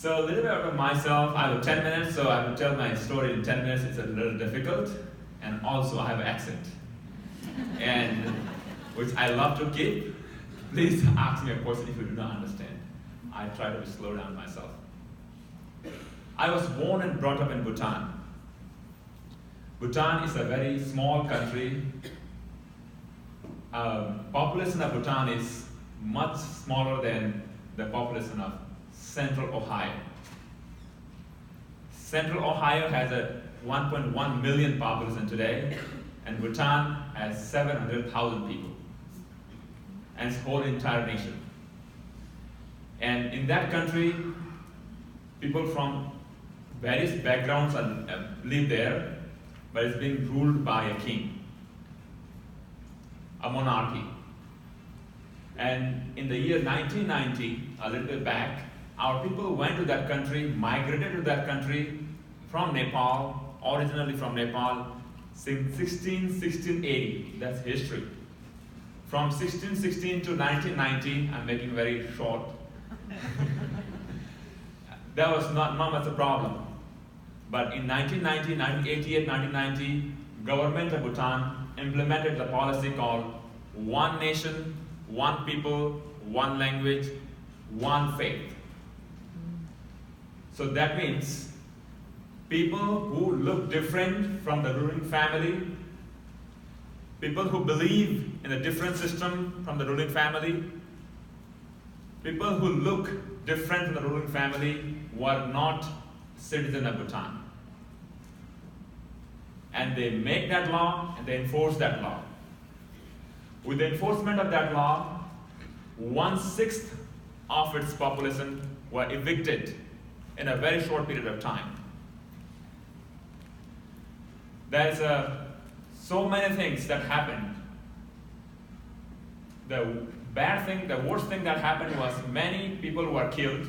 So a little bit about myself. I have 10 minutes, so I will tell my story in 10 minutes. It's a little difficult, and also I have an accent, and which I love to keep. Please ask me a question if you do not understand. I try to slow down myself. I was born and brought up in Bhutan. Bhutan is a very small country. Population of Bhutan is much smaller than the population of Central Ohio. Central Ohio has a 1.1 million population today, and Bhutan has 700,000 people, and its whole entire nation. And in that country, people from various backgrounds live there, but it's being ruled by a king, a monarchy. And in the year 1990, a little bit back, our people went to that country, migrated to that country from Nepal, originally from Nepal, since 1680. That's history. From 1616 to 1990, I'm making very short. That was not much a problem. But in 1990, 1988, 1990, government of Bhutan implemented the policy called one nation, one people, one language, one faith. So that means people who look different from the ruling family, people who believe in a different system from the ruling family, people who look different from the ruling family were not citizens of Bhutan. And they make that law and they enforce that law. With the enforcement of that law, 1/6 of its population were evicted in a very short period of time. There's so many things that happened. The worst thing that happened was many people were killed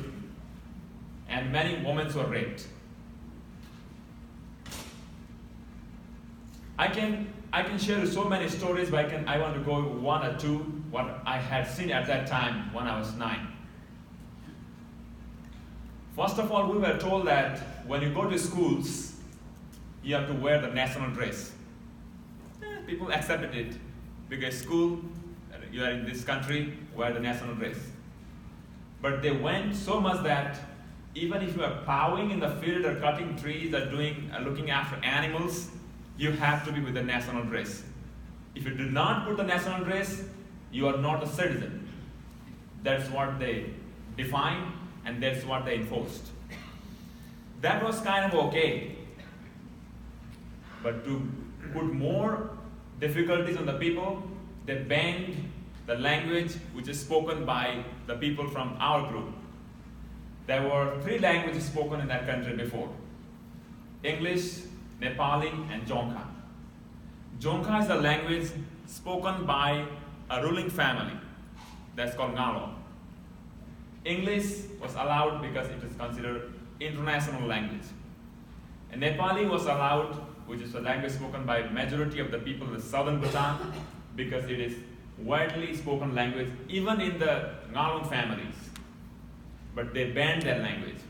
and many women were raped. I can share so many stories, but I want to go one or two what I had seen at that time when I was 9. First of all, we were told that when you go to schools, you have to wear the national dress. People accepted it because school, you are in this country, wear the national dress. But they went so much that even if you are plowing in the field or cutting trees or looking after animals, you have to be with the national dress. If you do not put the national dress, you are not a citizen. That's what they defined, and that's what they enforced. That was kind of okay. But to put more difficulties on the people, they banned the language which is spoken by the people from our group. There were 3 languages spoken in that country before: English, Nepali, and Jonka. Jonka is the language spoken by a ruling family. That's called Ngalo. English was allowed because it is considered international language. And Nepali was allowed, which is a language spoken by majority of the people in southern Bhutan, because it is widely spoken language even in the Ngalon families. But they banned that language.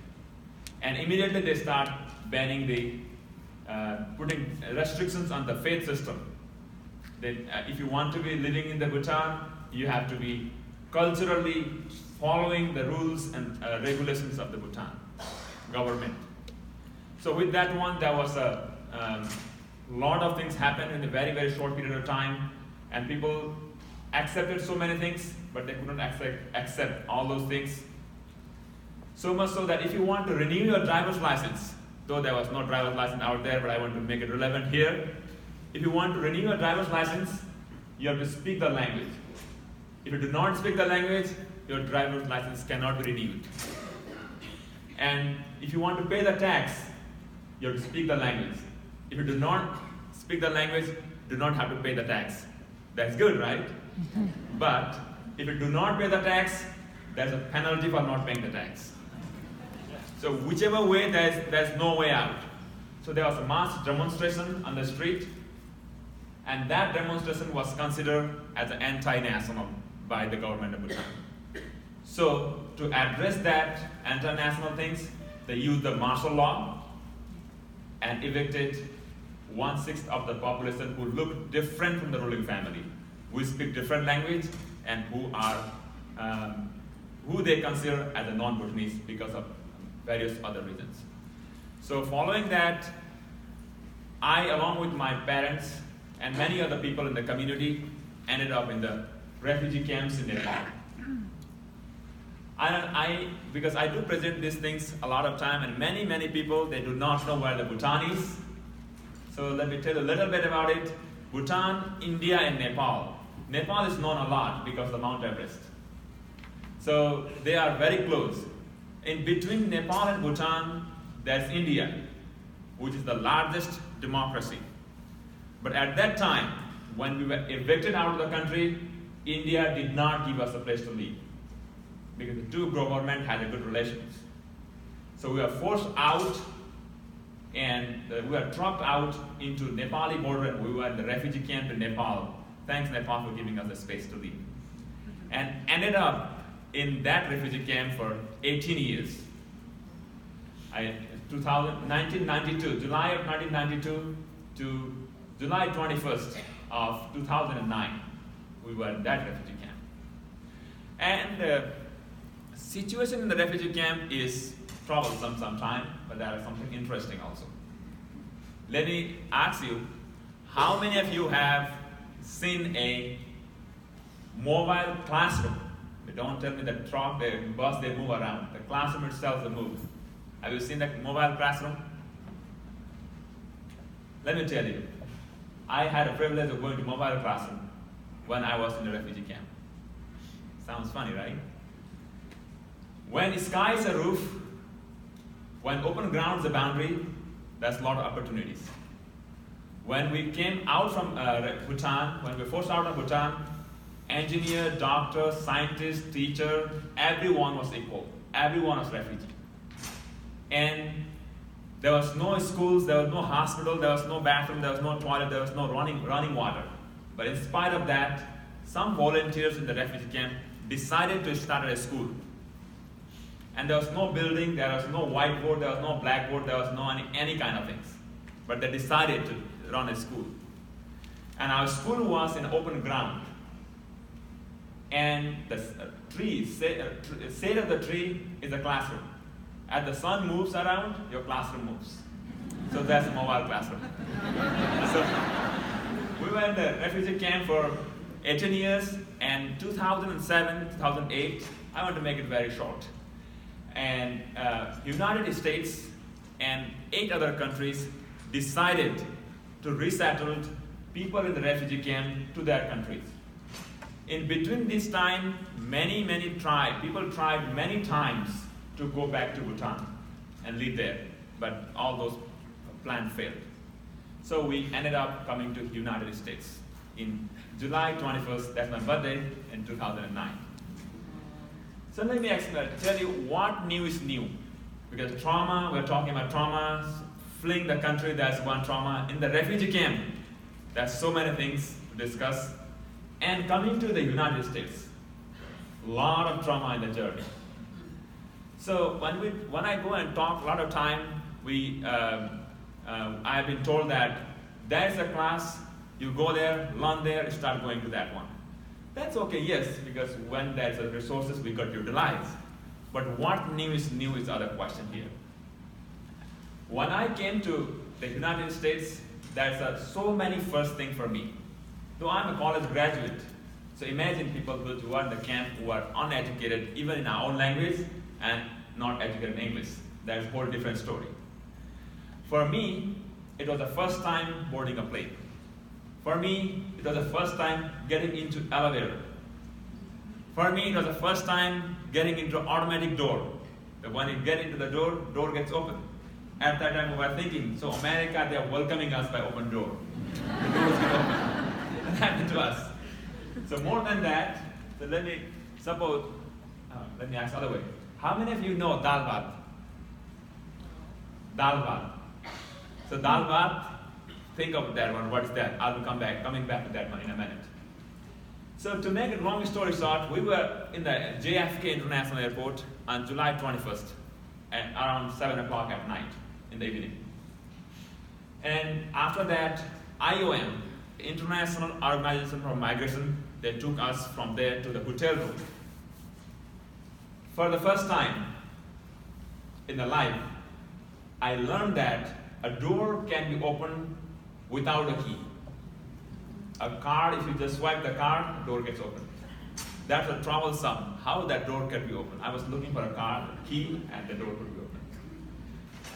And immediately they start banning putting restrictions on the faith system. If you want to be living in the Bhutan, you have to be culturally following the rules and regulations of the Bhutan government. So with that one, there was a lot of things happened in a very, very short period of time, and people accepted so many things, but they couldn't accept all those things. So much so that if you want to renew your driver's license, though there was no driver's license out there, but I want to make it relevant here. If you want to renew your driver's license, you have to speak the language. If you do not speak the language, your driver's license cannot be renewed. And if you want to pay the tax, you have to speak the language. If you do not speak the language, you do not have to pay the tax. That's good, right? But if you do not pay the tax, there's a penalty for not paying the tax. So whichever way, there's no way out. So there was a mass demonstration on the street, and that demonstration was considered as anti-national by the government of Bhutan. So to address that international things, they used the martial law and evicted 1/6 of the population who looked different from the ruling family, who speak different language, and who they consider as a non-Bhutanese because of various other reasons. So following that, I, along with my parents and many other people in the community, ended up in the refugee camps in Nepal. Because I do present these things a lot of time, and many people, they do not know where the Bhutan is. So let me tell you a little bit about it. Bhutan, India, and Nepal. Nepal is known a lot because of Mount Everest. So they are very close. In between Nepal and Bhutan, there's India, which is the largest democracy. But at that time, when we were evicted out of the country, India did not give us a place to live, because the two governments had a good relations. So we were forced out, and we were trucked out into Nepali border, and we were in the refugee camp in Nepal. Thanks Nepal for giving us a space to live. And ended up in that refugee camp for 18 years. 1992, July of 1992 to July 21st of 2009, we were in that refugee camp. And the situation in the refugee camp is troublesome sometimes, but there is something interesting also. Let me ask you, how many of you have seen a mobile classroom? Don't tell me the truck, the bus, they move around. The classroom itself, they move. Have you seen that mobile classroom? Let me tell you, I had a privilege of going to mobile classroom when I was in the refugee camp. Sounds funny, right? When the sky is a roof, when open ground is a boundary, there's a lot of opportunities. When we came out from Bhutan, when we were forced out of Bhutan, engineer, doctor, scientist, teacher, everyone was equal. Everyone was refugee. And there was no schools, there was no hospital, there was no bathroom, there was no toilet, there was no running water. But in spite of that, some volunteers in the refugee camp decided to start a school. And there was no building, there was no whiteboard, there was no blackboard, there was no any kind of things. But they decided to run a school. And our school was in open ground. And the shade of the tree is a classroom. As the sun moves around, your classroom moves. So that's a mobile classroom. So we were in the refugee camp for 18 years, and 2007, 2008, I want to make it very short. And United States and 8 other countries decided to resettle people in the refugee camp to their countries. In between this time, people tried many times to go back to Bhutan and live there, but all those plans failed. So we ended up coming to the United States in July 21st, that's my birthday, in 2009. So let me tell you what new is new. Because trauma, we're talking about trauma, fleeing the country, that's one trauma. In the refugee camp, there's so many things to discuss. And coming to the United States, a lot of trauma in the journey. So when I go and talk, a lot of time, I've been told that there's a class, you go there, learn there, start going to that one. That's okay, yes, because when there's resources, we got utilized. But what new is the other question here. When I came to the United States, there's so many first things for me. Though I'm a college graduate, so imagine people who are in the camp who are uneducated, even in our own language, and not educated in English. That's a whole different story. For me, it was the first time boarding a plane. For me, it was the first time getting into elevator. For me, it was the first time getting into automatic door. That when you get into the door gets open. At that time, we were thinking, so America, they are welcoming us by open door. The doors get open. That happened to us. So more than that, so let me ask the other way. How many of you know dal bhat? Dal bhat. So dal bhat, think of that one. What's that? I'll coming back to that one in a minute. So to make a long story short, we were in the JFK International Airport on July 21st at around 7 o'clock at night in the evening. And after that, IOM, International Organization for Migration, they took us from there to the hotel room. For the first time in the life, I learned that a door can be opened without a key. A card, if you just swipe the card, the door gets opened. That's a troublesome, how that door can be opened. I was looking for a card, a key, and the door could be opened.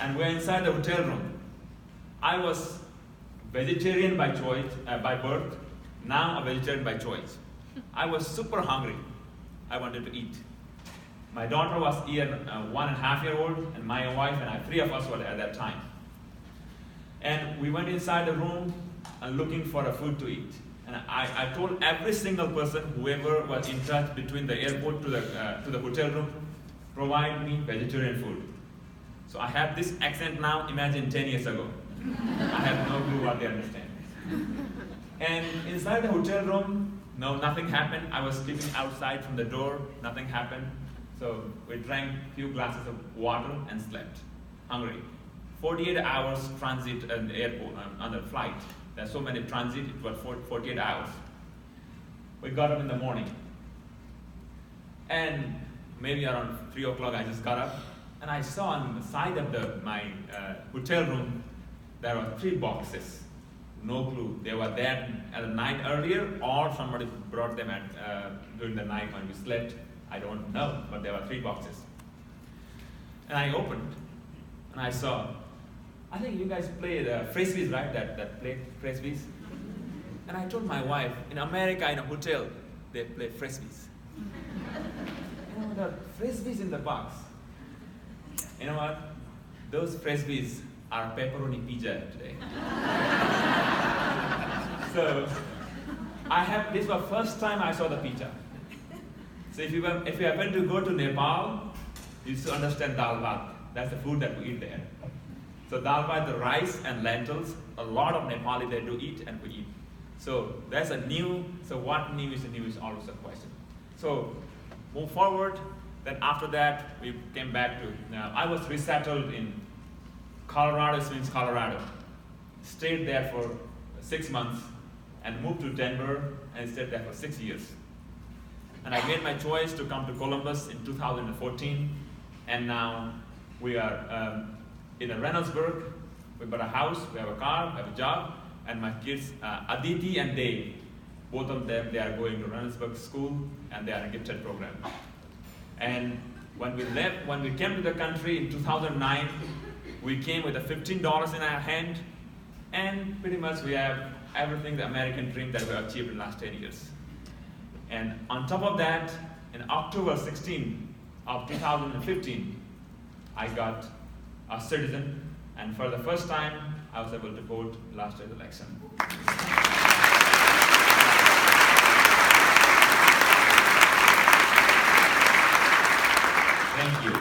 And we're inside the hotel room. I was vegetarian by choice, by birth, now a vegetarian by choice. I was super hungry. I wanted to eat. My daughter was 1.5 years old, and my wife and I, 3 of us were at that time. And we went inside the room and looking for a food to eat. And I told every single person, whoever was in touch between the airport to the hotel room, provide me vegetarian food. So I have this accent now, imagine 10 years ago. I have no clue what they understand. And inside the hotel room, no, nothing happened. I was sleeping outside from the door, nothing happened. So we drank a few glasses of water and slept, hungry. 48 hours transit at the airport, on the flight. There's so many transit, it was 48 hours. We got up in the morning. And maybe around 3 o'clock I just got up, and I saw on the side of my hotel room, there were 3 boxes. No clue. They were there at the night earlier, or somebody brought them during the night when we slept. I don't know, but there were 3 boxes. And I opened, and I saw, I think you guys play the frisbees, right? That play frisbees. And I told my wife, in America, in a hotel, they play frisbees. You know, the frisbees in the box. You know what? Those frisbees are pepperoni pizza today. So, this was the first time I saw the pizza. So if you happen to go to Nepal, you should understand dal bhat. That's the food that we eat there. So dal bhat, the rice and lentils, a lot of Nepali they do eat and we eat. So that's so what new is new is always a question. So move forward, then after that we came back to, I was resettled in Colorado, Springs, Colorado. Stayed there for 6 months and moved to Denver and stayed there for 6 years. And I made my choice to come to Columbus in 2014, and now we are in Reynoldsburg. We bought a house, we have a car, we have a job, and my kids, Aditi and Dave, both of them, they are going to Reynoldsburg school, and they are in a gifted program. And when we came to the country in 2009, we came with $15 in our hand, and pretty much we have everything, the American dream that we have achieved in the last 10 years. And on top of that, in October 16 of 2015, I got a citizen, and for the first time, I was able to vote last year's election. Thank you.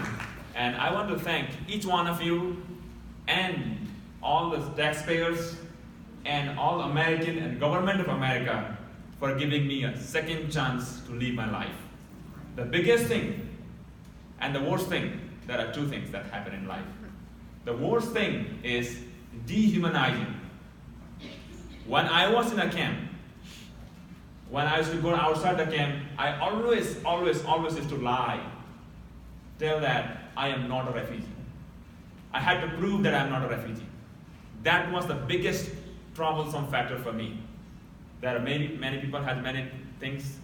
And I want to thank each one of you and all the taxpayers and all American and government of America for giving me a second chance to live my life. The biggest thing and the worst thing, there are 2 things that happen in life. The worst thing is dehumanizing. When I was in a camp, when I used to go outside the camp, I always used to lie. Tell that I am not a refugee. I had to prove that I am not a refugee. That was the biggest troublesome factor for me. There are many people have many things,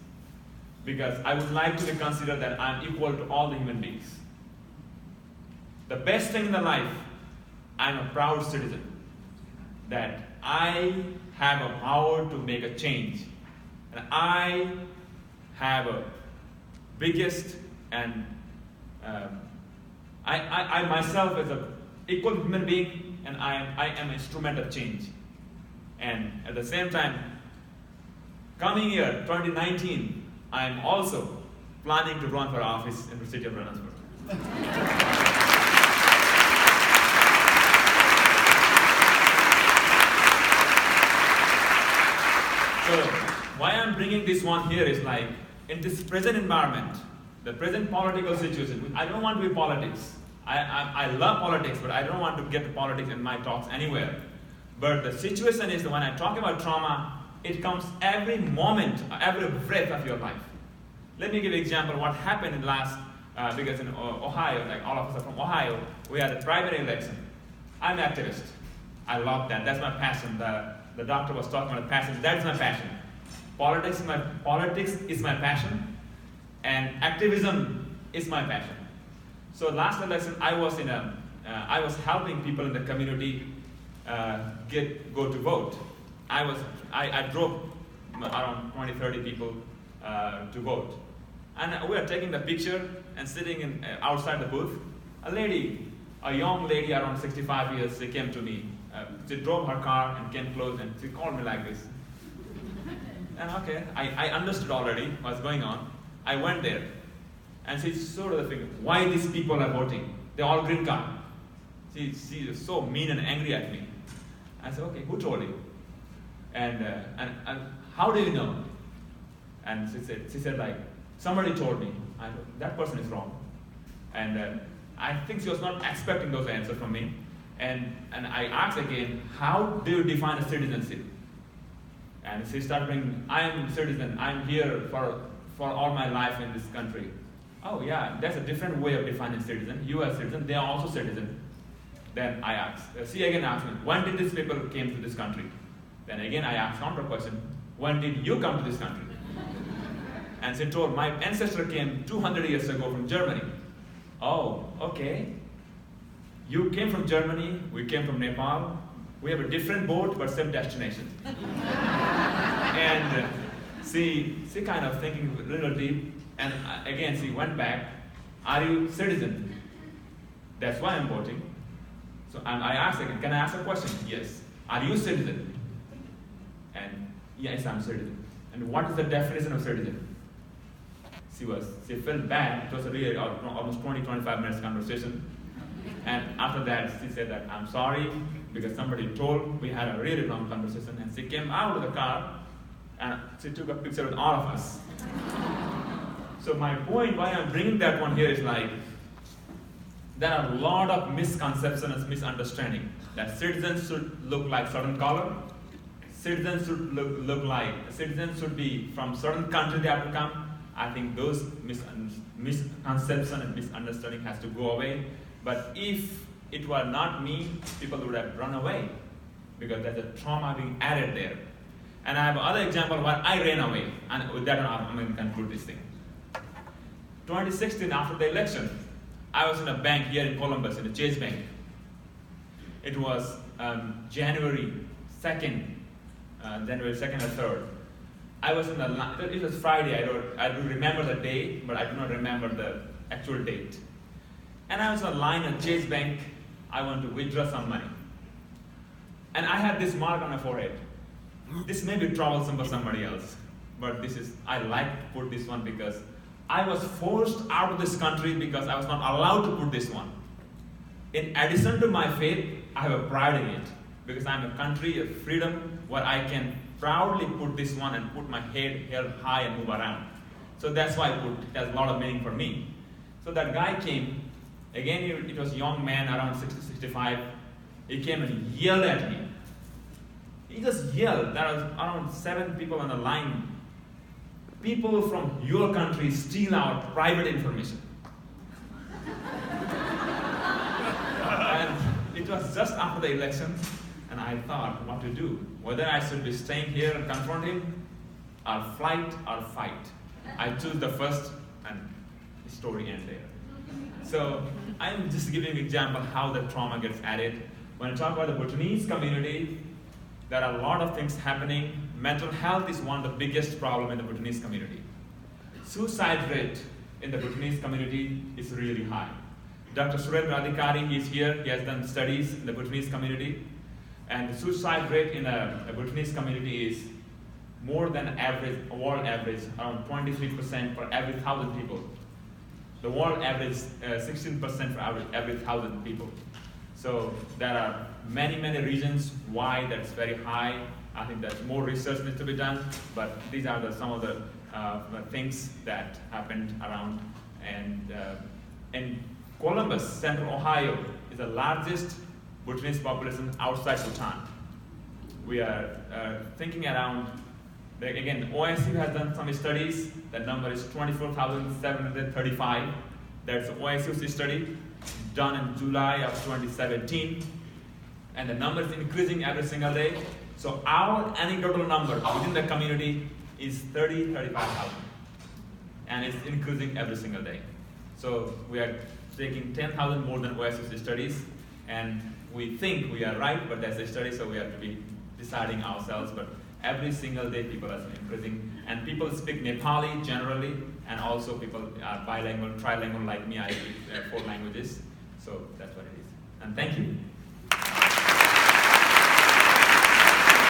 because I would like to be considered that I'm equal to all the human beings. The best thing in the life, I'm a proud citizen, that I have a power to make a change. And I have a biggest, and I myself as an equal human being, and I am an instrument of change. And at the same time, coming year, 2019, I am also planning to run for office in the city of Reynoldsburg. So, why I'm bringing bringing this one here is like, in this present environment, the present political situation, I don't want to be politics. I love politics, but I don't want to get the politics in my talks anywhere. But the situation is that when I talk about trauma, it comes every moment, every breath of your life. Let me give you an example of what happened in the last, because in Ohio, like all of us are from Ohio, we had a primary election. I'm an activist. I love that. That's my passion. The doctor was talking about passion. That's my passion. Politics is my passion, and activism is my passion. So last election, I was helping people in the community go to vote. I drove around 20, 30 people to vote. And we are taking the picture and sitting outside the booth. A young lady around 65 years, she came to me. She drove her car and came close and she called me like this. And okay, I understood already what's going on. I went there and she sort of figured, why these people are voting? They're all green card. She is so mean and angry at me. I said, okay, who told you? And how do you know? And she said like, somebody told me. I said, that person is wrong. And I think she was not expecting those answers from me. And I asked again, how do you define a citizenship? And she started bringing, I'm a citizen, I'm here for all my life in this country. Oh yeah, that's a different way of defining citizen. You are a citizen, they are also citizen. Then I asked, she again asked me, when did these people came to this country? Then again I asked counter question, when did you come to this country? And she told, my ancestor came 200 years ago from Germany. Oh, okay. You came from Germany, we came from Nepal. We have a different boat, but same destination. And she kind of thinking a little deep, and again she went back, are you citizen? That's why I'm voting. So I asked again, can I ask a question? Yes. Are you citizen? And yes, I'm citizen. And what is the definition of citizen? She felt bad. It was a really almost 20-25 minutes conversation. And after that, she said that, I'm sorry, because somebody told, we had a really long conversation, and she came out of the car, and she took a picture with all of us. So my point, why I'm bringing that one here is like, there are a lot of misconceptions and misunderstanding, that citizens should look like certain color, citizens should be from certain country they have to come. I think those misconceptions and misunderstanding has to go away. But if it were not me, people would have run away because there's a trauma being added there. And I have another example where I ran away, and with that I'm going to conclude this thing. 2016, after the election, I was in a bank here in Columbus, in the Chase Bank. It was January 2nd or 3rd. I was in the line, it was Friday, I do remember the day, but I do not remember the actual date. And I was in a line at Chase Bank. I want to withdraw some money. And I had this mark on my forehead. This may be troublesome for somebody else, but I like to put this one because I was forced out of this country because I was not allowed to put this one. In addition to my faith, I have a pride in it because I'm a country of freedom where I can proudly put this one and put my head held high and move around. So that's why it has a lot of meaning for me. So that guy came. Again, it was a young man around 60, 65. He came and yelled at me. He just yelled. There was around 7 people on the line. People from your country steal our private information. And it was just after the election, and I thought what to do. Whether I should be staying here and confront him, or flight or fight. I choose the first, and the story ends there. So I'm just giving an example how the trauma gets added. When I talk about the Bhutanese community, there are a lot of things happening. Mental health is one of the biggest problems in the Bhutanese community. Suicide rate in the Bhutanese community is really high. Dr. Surendra Adhikari, he's here, he has done studies in the Bhutanese community. And the suicide rate in the Bhutanese community is more than average, world average, around 23% for every 1,000 people. The world average 16% for every 1,000 people. So there are many, many reasons why that's very high. I think that more research needs to be done, but these are some of the things that happened around. And in Columbus, Central Ohio, is the largest Bhutanese population outside Bhutan. We are thinking around, again, OSU has done some studies. That number is 24,735. That's OSU's study done in July of 2017. And the number is increasing every single day. So our anecdotal number within the community is 35,000. And it's increasing every single day. So we are taking 10,000 more than OSU's studies. And we think we are right, but that's a study, so we have to be deciding ourselves. But every single day people are increasing. And people speak Nepali generally, and also people are bilingual, trilingual like me. I speak 4 languages. So that's what it is. And thank you.